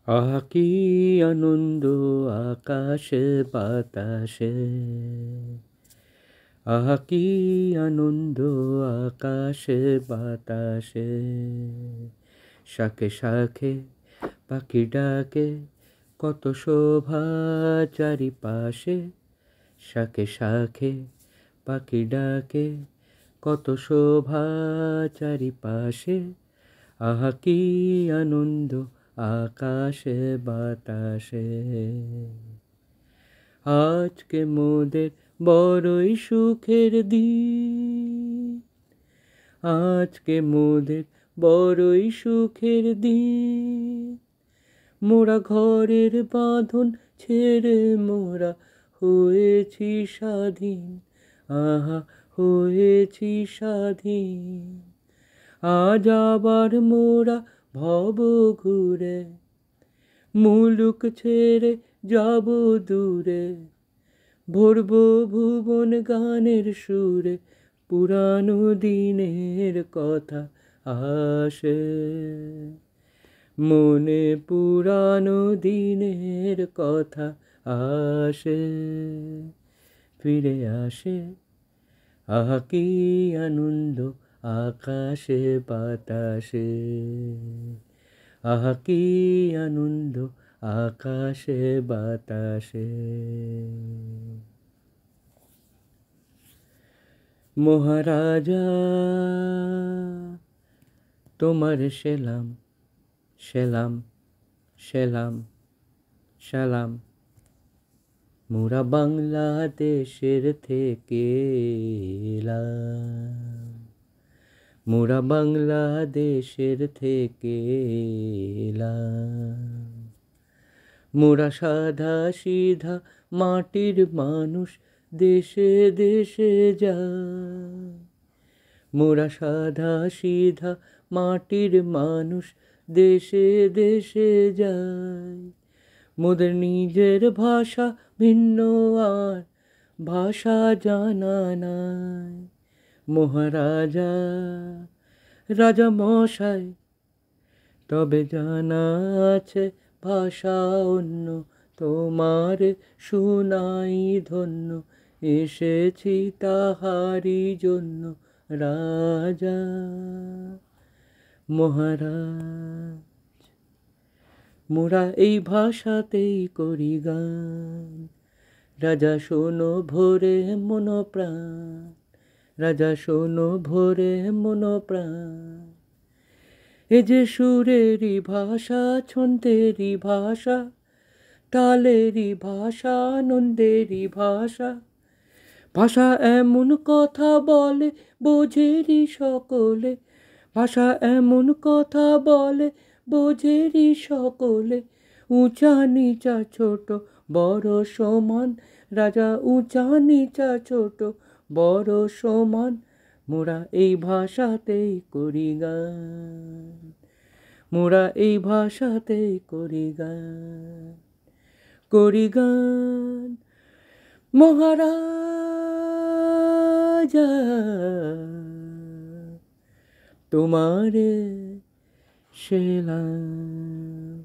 আহা কি আনন্দ আকাশে বাতাসে, আহা কি আনন্দ আকাশে বাতাসে, শাখে শাখে পাখি ডাকে, কত শোভা চারিপাশে, শাখে শাখে পাখি ডাকে, কত শোভা চারিপাশে, আহা কি আনন্দ আকাশে বাতাসে। আজকে মোদের বড়ই সুখের দিন, আজকে মোদের বড়ই সুখের দিন, মোরা ঘরের বাঁধন ছেড়ে মোরা হয়েছি স্বাধীন, আহা হয়েছি স্বাধীন। আজ আবার মোরা ভব ঘুরে, মুলুক ছেড়ে যাব দূরে, ভরব ভুবন গানের সুরে, পুরানো দিনের কথা আসে মনে, পুরানো দিনের কথা আসে, ফিরে আসে। আহা কি আনন্দ আকাশে বাতাসে, আহা কি আনন্দ আকাশে বাতাসে। মহারাজা তোমার সেলাম সেলাম সেলাম সালাম, মোরা বাংলাদেশের থেকে এলাম, মোরা বাংলাদেশের থেকে এলাম, মোরা সাদা সিধা মাটির মানুষ, দেশে দেশে যায়, মোরা সাদা সিধা মাটির মানুষ, দেশে দেশে যায়, মোদের নিজের ভাষা ভিন্ন আর ভাষা জানা নাই। মহারাজা রাজা মশাই তবে জানা আছে ভাষা অন্য, তোমার শুনাই ধন্য, এসেছি তাহারি জন্য রাজা। মহারাজ মোরা এই ভাষাতেই করি গান, রাজা শোনো ভোরে মন প্রাণ, রাজা শোনো ভোরে মন প্রাণ। এ যে সুরেরই ভাষা, ছন্দেরই ভাষা, তালেরই ভাষা, আনন্দেরই ভাষা, ভাষা এমন কথা বলে বোঝেরই সকলে, ভাষা এমন কথা বলে বোঝেরই সকলে, উঁচা নিচা ছোট বড় সমান, রাজা উঁচা নিচা ছোট বড় সমান, মোরা এই ভাষাতেই করি গান, মোরা এই ভাষাতেই করি গান, করি গান। মহারাজা তোমারে সেলাম।